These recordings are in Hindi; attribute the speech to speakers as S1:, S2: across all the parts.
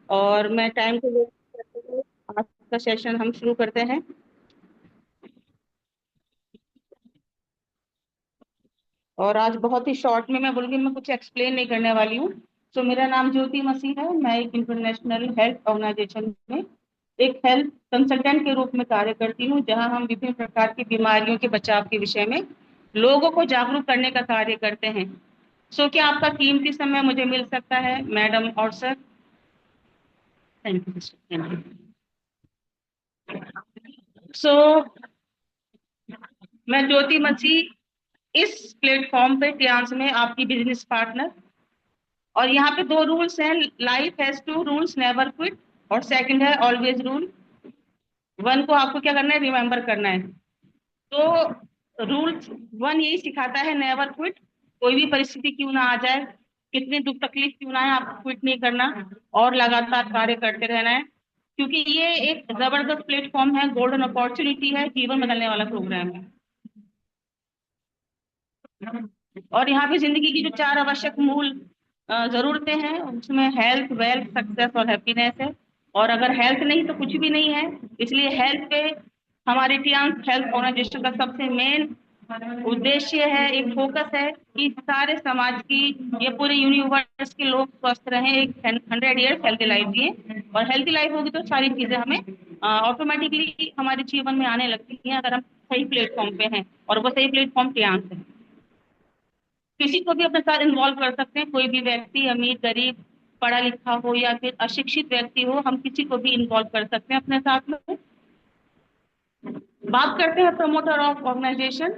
S1: और मैं टाइम को वेस्ट करते हुए आज का सेशन हम शुरू करते हैं। और आज बहुत ही शॉर्ट में मैं बोलूँगी, मैं कुछ एक्सप्लेन नहीं करने वाली हूँ। तो मेरा नाम ज्योति मसीह है। मैं एक इंटरनेशनल हेल्थ ऑर्गेनाइजेशन में एक हेल्थ कंसल्टेंट के रूप में कार्य करती हूँ, जहाँ हम विभिन्न प्रकार की बीमारियों के बचाव के विषय में लोगों को जागरूक करने का कार्य करते हैं। सो क्या आपका कीमती समय मुझे मिल सकता है, मैडम और sir? Thank you. Thank you. So मैं ज्योति मसीह इस प्लेटफॉर्म पे ट्रांस में आपकी बिजनेस पार्टनर। और यहाँ पे दो रूल्स हैं, life has two rules, never quit, और सेकंड है ऑलवेज रूल। वन को आपको क्या करना है, रिमेम्बर करना है। तो रूल्स वन यही सिखाता है, नेवर क्विट। कोई भी परिस्थिति क्यों ना आ जाए, कितनी दुख तकलीफ क्यों ना है, आपको क्विट नहीं करना और लगातार कार्य करते रहना है। क्योंकि ये एक जबरदस्त प्लेटफॉर्म है, गोल्डन अपॉर्चुनिटी है, जीवन बदलने वाला प्रोग्राम है। और यहाँ पे जिंदगी की जो चार आवश्यक मूल जरूरतें हैं, उसमें हेल्थ, वेल्थ, सक्सेस और हैप्पीनेस है। और अगर हेल्थ नहीं तो कुछ भी नहीं है। इसलिए हेल्थ पे हमारे टियांस हेल्थ ऑर्गेनाइजेशन का सबसे मेन उद्देश्य है, एक फोकस है कि सारे समाज की, ये पूरे यूनिवर्स के लोग स्वस्थ रहें, एक 100 ईयर्स हेल्थी लाइफ जिए। और हेल्थी लाइफ होगी तो सारी चीजें हमें ऑटोमेटिकली हमारे जीवन में आने लगती हैं, अगर हम सही प्लेटफॉर्म पे हैं। और वो सही प्लेटफॉर्म टियांस है। किसी को भी अपने साथ इन्वॉल्व कर सकते हैं, कोई भी व्यक्ति, अमीर गरीब, पढ़ा लिखा हो या फिर अशिक्षित व्यक्ति हो, हम किसी को भी इन्वॉल्व कर सकते हैं अपने साथ में। बात करते हैं प्रमोटर ऑफ ऑर्गेनाइजेशन।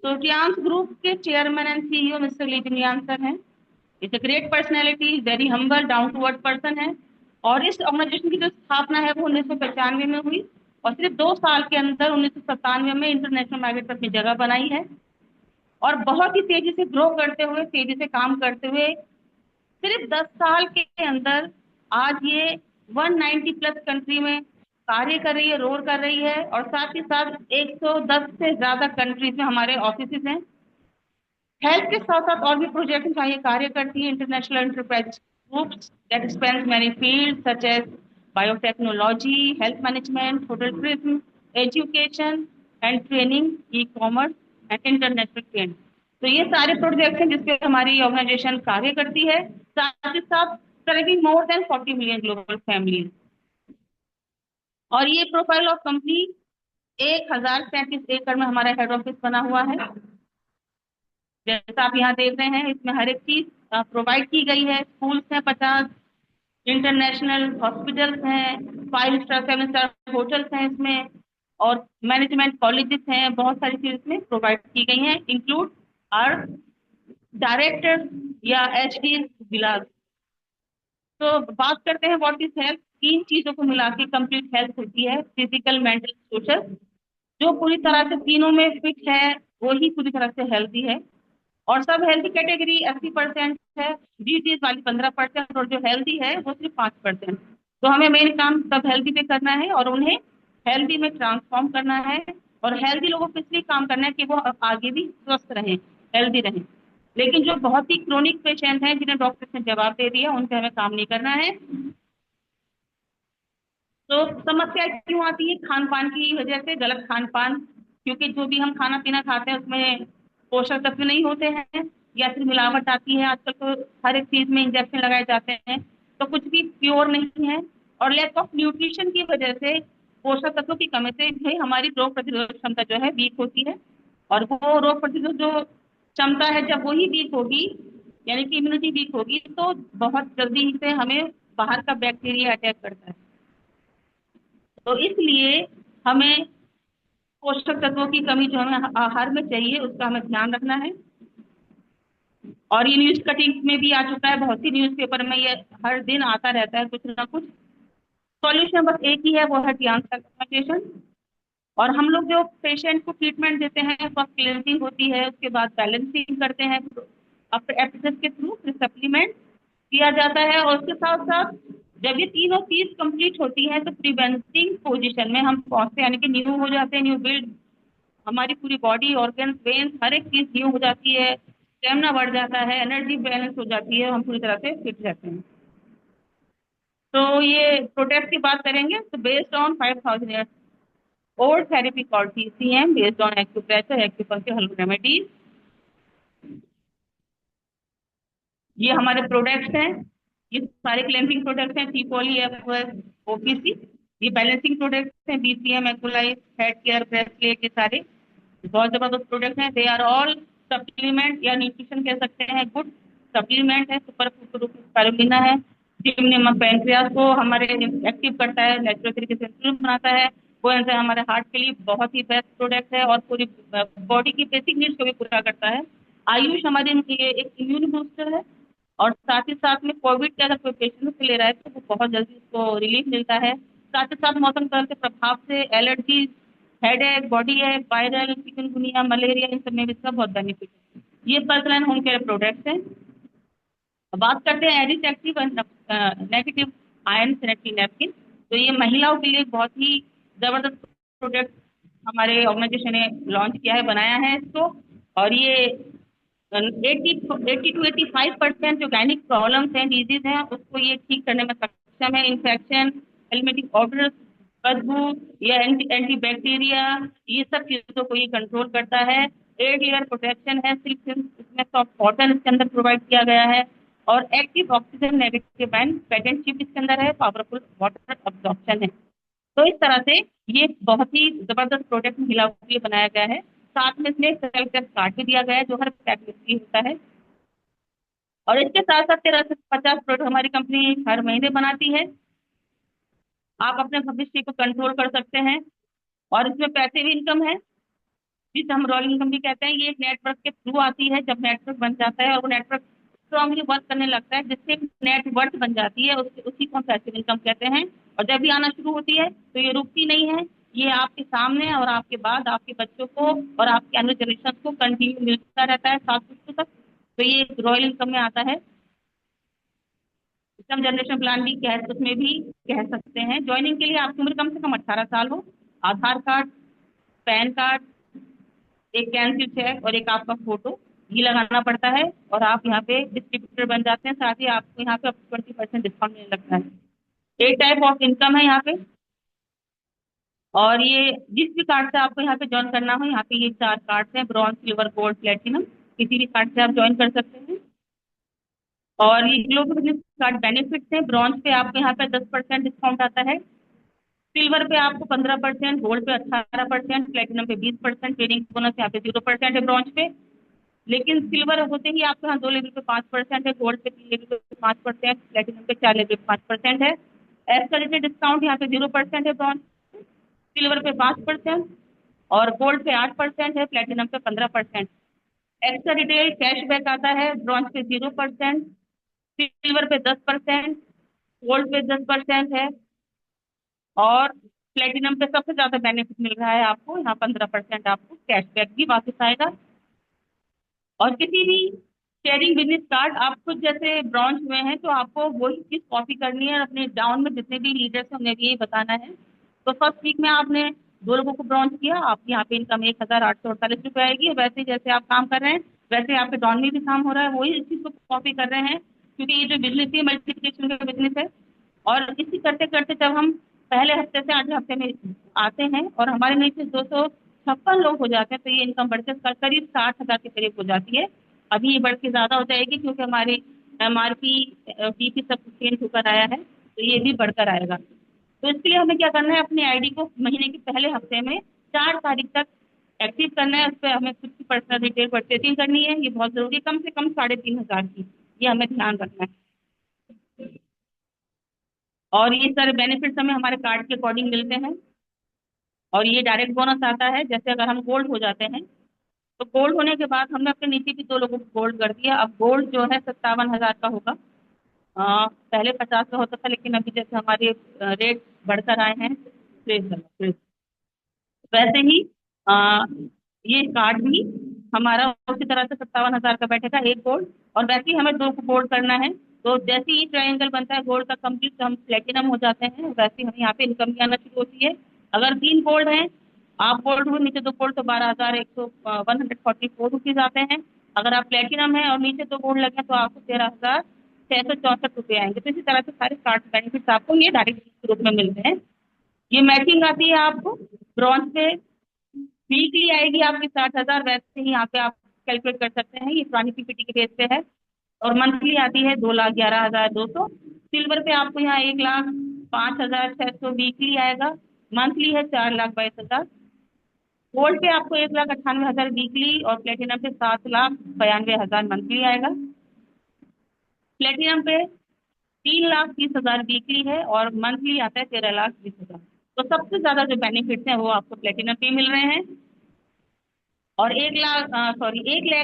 S1: तो रियांस ग्रुप के chairman and CEO mister Li Jinyan sir हैं। It's a great personality, very humble, down to earth person है। और इस ऑर्गेनाइजेशन की जो स्थापना है वो 1995 में हुई। और सिर्फ 2 साल के अंदर 1997 में इंटरनेशनल मार्केट पर अपनी जगह बनाई है। और बहुत ही तेजी से ग्रो करते हुए, तेजी से काम करते हुए, सिर्फ 10 साल के अंदर आज ये 190 प्लस कंट्री में कार्य कर रही है, रोल कर रही है। और साथ ही साथ 110 से ज्यादा कंट्रीज में हमारे ऑफिस हैं। हेल्थ के साथ साथ और भी प्रोजेक्ट जहाँ ये कार्य करती है, international enterprise groups that spans many field such as biotechnology, health management, hotel tourism, education and training, e commerce and international trade. तो ये सारे प्रोजेक्ट हैं जिसपे हमारी ऑर्गेनाइजेशन कार्य करती है। साथ ही साथ serving more than 40 million global families. और ये प्रोफाइल ऑफ कंपनी, 1037 एकड़ में हमारा हेड ऑफिस बना हुआ है। जैसा आप यहाँ देख रहे हैं, इसमें हर एक चीज प्रोवाइड की गई है। स्कूल्स हैं 50, इंटरनेशनल हॉस्पिटल्स हैं, 5 स्टार 7 स्टार होटल्स हैं इसमें। और मैनेजमेंट कॉलेजेस हैं, बहुत सारी चीज इसमें प्रोवाइड की गई हैं, इंक्लूड आर डायरेक्टर या एचडी बिलास। तो बात करते हैं व्हाट इज हेल्थ। तीन चीजों को मिला के कंप्लीट हेल्थ होती है, फिजिकल, मेंटल, सोशल। जो पूरी तरह से तीनों में फिट है, वो ही पूरी तरह से हेल्थी है। और सब हेल्थी कैटेगरी 80% है, डिजीज वाली 15%, और जो हेल्दी है वो सिर्फ 5%। तो हमें मेन काम सब हेल्दी पे करना है और उन्हें हेल्दी में ट्रांसफॉर्म करना है। और हेल्दी लोगों को इसलिए काम करना है कि वो आगे भी स्वस्थ रहें, हेल्दी रहें। लेकिन जो बहुत ही क्रोनिक पेशेंट हैं, जिन्हें डॉक्टर ने जवाब दे दिया, उन पे हमें काम नहीं करना है। तो समस्या क्यों आती है? खान पान की वजह से, गलत खान पान। क्योंकि जो भी हम खाना पीना खाते हैं उसमें पोषक तत्व नहीं होते हैं, या फिर मिलावट आती है। आजकल तो हर एक चीज में इंजेक्शन लगाए जाते हैं, तो कुछ भी प्योर नहीं है। और लैक ऑफ न्यूट्रिशन की वजह से, पोषक तत्वों की कमी से भी हमारी रोग प्रतिरोधक क्षमता जो है वीक होती है। और वो रोग प्रतिरोधक जो क्षमता है, जब वही वीक होगी, यानी कि इम्यूनिटी वीक होगी, तो बहुत जल्दी से हमें बाहर का बैक्टीरिया अटैक करता है। तो इसलिए हमें पोषक तत्वों की कमी जो हमें आहार में चाहिए, उसका हमें ध्यान रखना है। और ये न्यूज कटिंग में भी आ चुका है, बहुत सी न्यूज पेपर में ये हर दिन आता रहता है कुछ ना कुछ। सॉल्यूशन बस एक ही है, वो है ध्यान सप्लीमेंटेशन। और हम लोग जो पेशेंट को ट्रीटमेंट देते हैं, फर्स्ट क्लिनजिंग होती है, उसके बाद बैलेंसिंग करते हैं, अपने एपिसोड के थ्रू फिर सप्लीमेंट किया जाता है। और उसके साथ साथ जब ये तीनों चीज कंप्लीट होती है, तो प्रिवेंटिंग पोजीशन में हम पहुंचते हैं, यानी कि न्यू हो जाते हैं, न्यू बिल्ड। हमारी पूरी बॉडी, ऑर्गन्स, वेन्स, हर एक चीज न्यू हो जाती है, स्टेमिना बढ़ जाता है, एनर्जी बैलेंस हो जाती है, हम पूरी तरह से फिट रहते हैं। तो ये प्रोडक्ट की बात करेंगे तो based on 5000 old therapy called TCM, based on acupressure acupuncture herbal remedies. ये हमारे प्रोडक्ट्स हैं। ये सारे क्लेंजिंग प्रोडक्ट्स हैं, टीपॉली, एफओएस, OPC। ये बैलेंसिंग प्रोडक्ट्स हैं, BCM, एक्ोलाइट, हेड केयर, ब्रेस्टलेट, ये सारे बहुत जबरदस्त प्रोडक्ट हैं। दे आर ऑल सप्लीमेंट या न्यूट्रिशन कह सकते हैं, गुड सप्लीमेंट है। सुपर फूड स्पारुलिना है, जिम्नोम पैनक्रियास को हमारे एक्टिव करता है, नेचुरल तरीके से इंसुलिन बनाता है। वो एंजाइम हमारे हार्ट के लिए बहुत ही बेस्ट प्रोडक्ट है और पूरी बॉडी की बेसिक नीड्स को भी पूरा करता है। आयुष हमारे लिए एक इम्यून बूस्टर है, और साथ ही साथ में कोविड के अगर कोई पेशेंट से ले रहा है तो वो बहुत जल्दी उसको रिलीफ मिलता है। साथ ही साथ मौसम बदल के प्रभाव से एलर्जी, हेडेक, बॉडी है, वायरल, चिकनगुनिया, मलेरिया, इन सब में भी इसका बहुत बेनिफिट है। ये personal and home care products हैं। अब बात करते हैं Aedes active negative ion sanitary napkin. तो ये महिलाओं के लिए बहुत ही जबरदस्त प्रोडक्ट हमारे ऑर्गेनाइजेशन ने लॉन्च किया है, बनाया है इसको। और ये 80 टू 85% जो गायनिक प्रॉब्लम्स हैं, डिजीज हैं, उसको ये ठीक करने में सक्षम है। इन्फेक्शन, एलिमेटिक ऑर्डर, बदबू या एंटी बैक्टीरिया, ये सब चीजों को ये कंट्रोल करता है। 8 लेयर प्रोटेक्शन है, सिल्क इसमें सॉफ्ट कॉटन इसके अंदर प्रोवाइड किया गया है। और active oxygen negative and patent chip इसके अंदर है, पावरफुल वाटर अब्जॉर्प्शन है। तो इस तरह से ये बहुत ही जबरदस्त प्रोडक्ट महिलाओं के लिए बनाया गया है। साथ में इसमें सेल्फ टेस्ट कार्ड भी दिया गया है जो हर पैक में फ्री होता है। और इसके साथ साथ 13 से 50 प्रोडक्ट हमारी कंपनी हर महीने बनाती है। आप अपने भविष्य को कंट्रोल कर सकते हैं। और इसमें पैसिव इनकम है, जिसे हम रोलिंग इनकम भी कहते हैं। ये एक नेटवर्क के थ्रू आती है। जब नेटवर्क बन जाता है और वो नेटवर्क स्ट्रांगली वर्क करने लगता है, जिससे नेटवर्क बन जाती है, उसी को हम पैसिव इनकम कहते हैं। और जब भी आना शुरू होती है तो ये रुकती नहीं है। ये आपके सामने और आपके बाद आपके बच्चों को और आपके अन्य जनरेशन को कंटिन्यू मिलता रहता है 7 वर्षों तक। तो ये रॉयल इनकम में आता है। इनकम जनरेशन प्लान भी कह उसमें भी कह सकते हैं। ज्वाइनिंग के लिए आपकी उम्र कम से कम 18 साल हो, आधार कार्ड, पैन कार्ड, एक कैंसिल चेक और एक आपका फोटो ये लगाना पड़ता है। और आप यहाँ पे डिस्ट्रीब्यूटर बन जाते हैं। साथ ही आपको यहाँ पे 20% डिस्काउंट मिलने लगता है। एक टाइप ऑफ इनकम है यहाँ पे। और ये जिस भी कार्ड से आपको यहाँ पे ज्वाइन करना हो, यहाँ पे ये 4 कार्ड हैं, ब्रॉन्ज, सिल्वर, गोल्ड, प्लेटिनम। किसी भी कार्ड से आप ज्वाइन कर सकते हैं। और ये ग्लोबल बिजनेस कार्ड बेनिफिट्स हैं। ब्रॉन्ज पे आपको यहाँ पे 10% डिस्काउंट आता है, सिल्वर पे आपको 15%, गोल्ड पे 18%, प्लेटिनम पे 20%, ट्रेडिंग बोनस यहाँ पे 0% है ब्रॉन्ज पे। लेकिन सिल्वर होते ही आपके यहाँ 2 लेवल पे 5% है, गोल्ड पे 3 लेवल पे 5%, प्लेटिनम पे 4 लेवल पे 5% है। एस्केलेटेड डिस्काउंट यहाँ पे 0% है ब्रॉन्ज, सिल्वर पे 5% और गोल्ड पे 8% है, प्लेटिनम पे 15%। एक्स्ट्रा रिटेल कैशबैक आता है, ब्रॉन्ज पे 0%, सिल्वर पे 10%, गोल्ड पे 10% है। और प्लेटिनम पे सबसे ज्यादा बेनिफिट मिल रहा है आपको, यहाँ 15% आपको कैशबैक भी वापस आएगा। और किसी भी शेयरिंग बिजनेस कार्ड आप खुद जैसे ब्रांच हुए हैं तो आपको वही चीज कॉपी करनी है और अपने डाउन में जितने भी लीडर्स हैं उन्हें भी यही बताना है। तो फर्स्ट वीक में आपने 2 लोगों को ब्रांच किया, आपकी यहाँ पे इनकम 1848 रुपये आएगी। वैसे ही जैसे आप काम कर रहे हैं वैसे आपके डाउन में भी काम हो रहा है, वही इस चीज को कॉपी कर रहे हैं। क्योंकि ये जो बिजनेस है मल्टीप्लिकेशन का बिजनेस है। और इसी करते करते जब हम पहले हफ्ते से 8 हफ्ते में आते हैं और हमारे नीचे 256 लोग हो जाते हैं, तो ये इनकम बढ़कर करीब 60,000 के करीब हो जाती है। अभी ये बढ़ के ज्यादा हो जाएगी क्योंकि हमारी MRP DP सब कुछ चेंज होकर आया है, तो ये भी बढ़कर आएगा। तो इसके लिए हमें क्या करना है, अपने ID को महीने के पहले हफ्ते में 4 तारीख तक एक्टिव करना है। उस पर हमें खुद की पर्सनल डिटेल परचेसिंग करनी है, ये बहुत जरूरी है, कम से कम 3,500 की। ये हमें ध्यान रखना है। और ये सारे बेनिफिट्स हमें हमारे कार्ड के अकॉर्डिंग मिलते हैं। और ये डायरेक्ट बोनस आता है, जैसे अगर हम गोल्ड हो जाते हैं तो गोल्ड होने के बाद हमने अपने नीचे भी 2 लोगों को गोल्ड कर दिया। अब गोल्ड जो है 57,000 का होगा। पहले 50 का होता था, लेकिन अभी जैसे हमारे रेट बढ़कर आए हैं, वैसे ही आ, ये कार्ड भी हमारा उसी तरह से 57,000 का बैठेगा, एक गोल्ड। और वैसे ही हमें 2 गोल्ड करना है। तो जैसे ही ट्रायंगल बनता है गोल्ड का कंप्लीट, तो हम प्लेटिनम हो जाते हैं। वैसे ही हमें यहाँ पे इनकम भी आना शुरू होती है। अगर 3 गोल्ड हैं, आप गोल्ड हुए नीचे 2 गोल्ड, तो 12144 रुपीज आते हैं। अगर आप प्लेटिनम है और नीचे 2 गोल्ड लगे तो आपको 13,000 ₹664 आएंगे। तो इसी तरह से सारे कार्ड बेनिफिट्स आपको ये डायरेक्ट के रूप में मिलते हैं। ये मैचिंग आती है आपको ब्रॉन्ज पे। वीकली आएगी आपकी 60,000, वैसे ही यहाँ पे आप कैलकुलेट कर सकते हैं, ये पुरानी पीपीटी के बेस पे है। और मंथली आती है 2,11,200। सिल्वर पे आपको यहाँ 1,05,600 वीकली आएगा। मंथली है 4,22,000। गोल्ड पे आपको 1,98,000 वीकली, और प्लेटिनम पे 7,92,000 मंथली आएगा। प्लेटिनम पे 3,30,000 वीकली है, और मंथली आता है 13,20,000। तो सबसे ज्यादा जो बेनिफिट्स हैं वो आपको प्लेटिनम पे मिल रहे हैं। और 1 लाख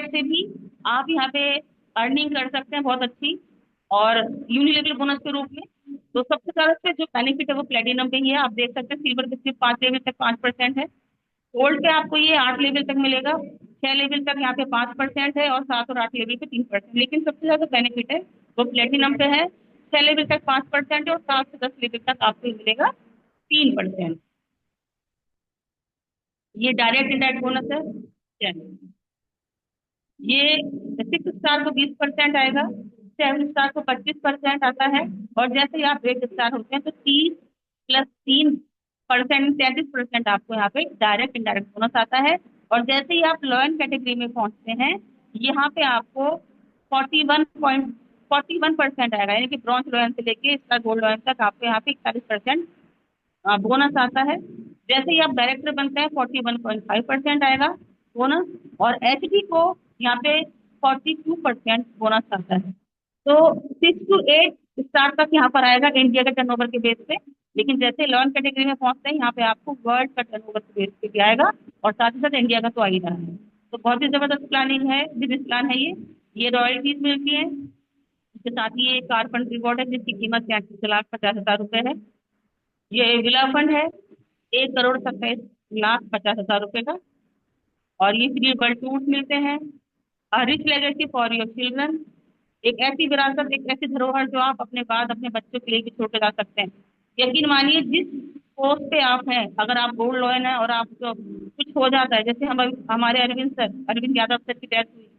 S1: से भी आप यहाँ पे अर्निंग कर सकते हैं बहुत अच्छी, और यूनिलेवल बोनस के रूप में। तो सबसे ज्यादा से जो बेनिफिट है वो प्लेटिनम पे ही है। आप देख सकते हैं सिल्वर पे सिर्फ 5 लेवल तक 5% है। गोल्ड पे आपको ये 8 लेवल तक मिलेगा, 6 लेवल तक यहाँ पे 5% है, और 7 और 8 लेवल पे 3%। लेकिन सबसे ज्यादा बेनिफिट है वो प्लेटिनम पे है। 6 लेवल तक 5% है, और 7 से 10 लेवल तक आपको मिलेगा 3%। ये डायरेक्ट इंडायरेक्ट बोनस है। ये 6 स्टार को 20% आएगा, 7 स्टार को 25% आता है। और जैसे ही आप 8 स्टार होते हैं तो 30 + 3%, 33% आपको यहाँ पे डायरेक्ट इंडायरेक्ट बोनस आता है। और जैसे ही आप लॉयन कैटेगरी में पहुंचते हैं, यहाँ पे आपको 41% आएगा, यानी कि ब्रॉन्ज लॉयन से लेके स्टार गोल्ड लॉयन तक आपको यहाँ पे 41% बोनस आता है। जैसे ही आप डायरेक्टर बनते हैं 41.5% आएगा बोनस। और एचडी को यहाँ पे 42% बोनस आता है। तो 6 to 8 स्टार तक यहाँ पर आएगा इंडिया के टर्नओवर के बेस पे। लेकिन जैसे लॉन कैटेगरी में पहुंचते हैं, यहाँ पे आपको वर्ल्ड का टर्नओवर के बेस पे भी आएगा, और साथ ही साथ इंडिया का तो आ ही रहा है। तो बहुत ही जबरदस्त प्लानिंग है, बिजनेस प्लान है ये रॉयल्टीज मिलती है। इसके साथ ही ये कार फंड रिवॉर्ड है, जिसकी कीमत 33,50,000 रुपए है। ये विला फंड है, 1,27,50,000 रुपए का। और ये फ्री वर्ल्ड टूर्स मिलते हैं। Rich legacy for your children, एक ऐसी विरासत, एक ऐसी धरोहर जो आप अपने बाद अपने बच्चों के लिए भी छोड़ के जा सकते हैं। यकीन मानिए, जिस पोस्ट पे आप हैं, अगर आप गोल्ड लॉयन है और आप कुछ हो जाता है, जैसे हमारे अरविंद यादव सर की डेथ हुई,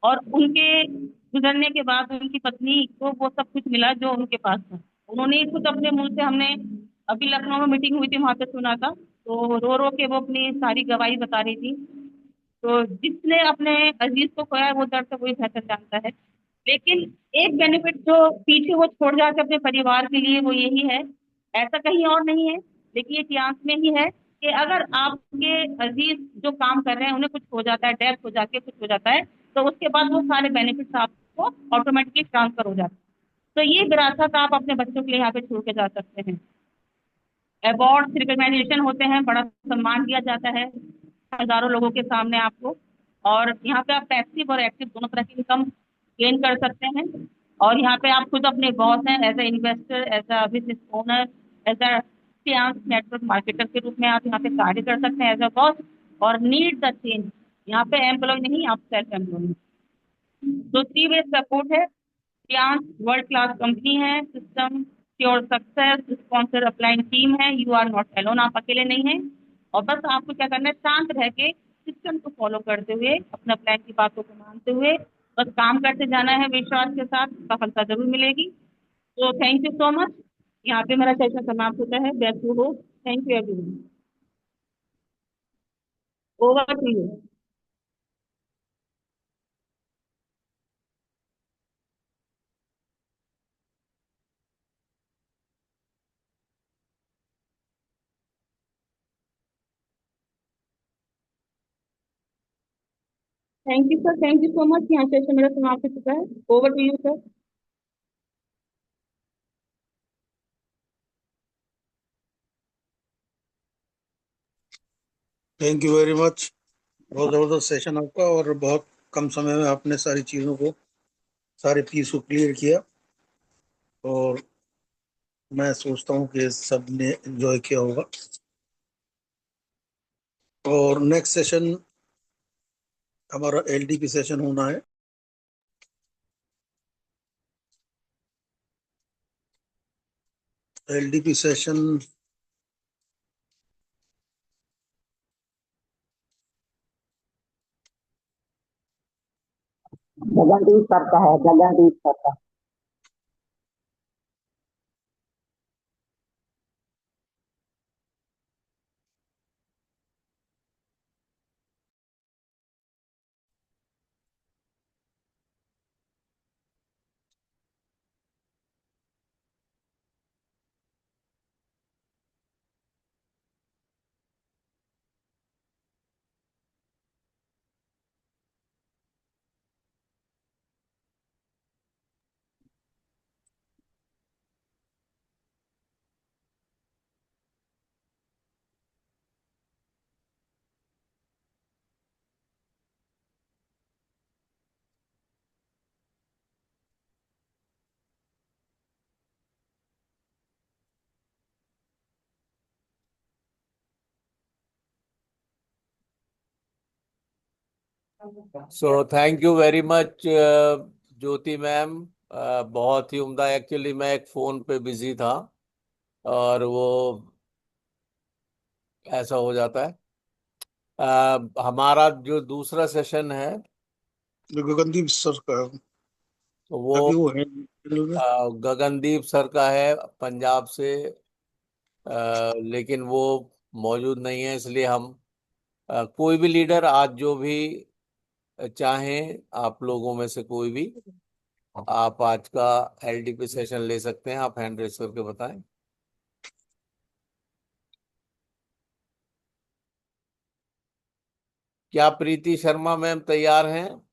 S1: और उनके गुजरने के बाद उनकी पत्नी को वो सब कुछ मिला जो उनके पास था। उन्होंने खुद अपने मुंह से, हमने अभी लखनऊ में मीटिंग हुई थी वहां पे सुना था, तो रो रो के वो अपनी सारी गवाही बता रही थी। तो जिसने अपने अजीज को खोया है, वो दर्द तो वही बेहतर जानता है। लेकिन एक बेनिफिट जो पीछे वो छोड़ जाते अपने परिवार के लिए, वो यही है, ऐसा कहीं और नहीं है, लेकिन ये चांस में ही है, कि अगर आपके अजीज जो काम कर रहे हैं उन्हें कुछ हो जाता है, डेथ हो जाती है, कुछ हो जाता है, तो उसके बाद वो सारे बेनिफिट्स आपको ऑटोमेटिकली ट्रांसफर हो जाते हैं। तो ये विरासत आप अपने बच्चों के लिए यहाँ पे छोड़ के जा सकते हैं। अवार्ड रिकग्नाइजेशन होते हैं, बड़ा सम्मान दिया जाता है हजारों लोगों के सामने आपको। और यहाँ पे आप पैसिव और एक्टिव दोनों तरह की इनकम गेन कर सकते हैं। और यहाँ पे आप खुद अपने बॉस हैं, as a investor, as a business owner, as a network marketer के रूप में आप यहाँ पे कार्य कर सकते हैं एज अ बॉस। और नीड द चेंज, यहाँ पे एम्प्लॉय नहीं, आप सेल्फ एम्प्लॉय। तो 3 वे सपोर्ट है। क्लास वर्ल्ड क्लास कंपनी है, system your success, sponsor upline team है, यू आर नॉट एलोन, आप अकेले नहीं हैं। और बस आपको क्या करना है, शांत रह के सिस्टम को फॉलो करते हुए, अपने प्लान की बातों को मानते हुए बस काम करते जाना है विश्वास के साथ, सफलता जरूर मिलेगी। तो थैंक यू सो मच। यहाँ पे मेरा सेशन समाप्त होता है। बेस्ट हो। Thank you everyone. Over to you. Thank you sir, thank you so much. यहाँ सेशन मेरा समाप्त हो चुका है। Over to you sir.
S2: Thank you very much. बहुत ज़बरदस्त सेशन आपका, और बहुत कम समय में आपने सारी चीज़ों को, सारे पीस को क्लियर किया। और मैं सोचता हूँ कि सब ने एंजॉय किया होगा। और नेक्स्ट सेशन हमारा एलडीपी सेशन होना है। एलडीपी सेशन
S3: गगनदीप करता है, गगनदीप करता है। So thank you very much Jyoti ma'am. बहुत ही उम्दा। एक्चुअली मैं एक फोन पे बिजी था और वो ऐसा हो जाता है। हमारा जो दूसरा सेशन है
S2: जो गगनदीप सर का है,
S3: तो वो
S2: अभी वो है panel में।
S3: गगनदीप सर का है, पंजाब से। लेकिन वो मौजूद नहीं है, इसलिए हम कोई भी लीडर आज जो भी चाहें, आप लोगों में से कोई भी, आप आज का एलडीपी सेशन ले सकते हैं। आप हैंड रेस करके बताएं। क्या प्रीति शर्मा मैम तैयार हैं?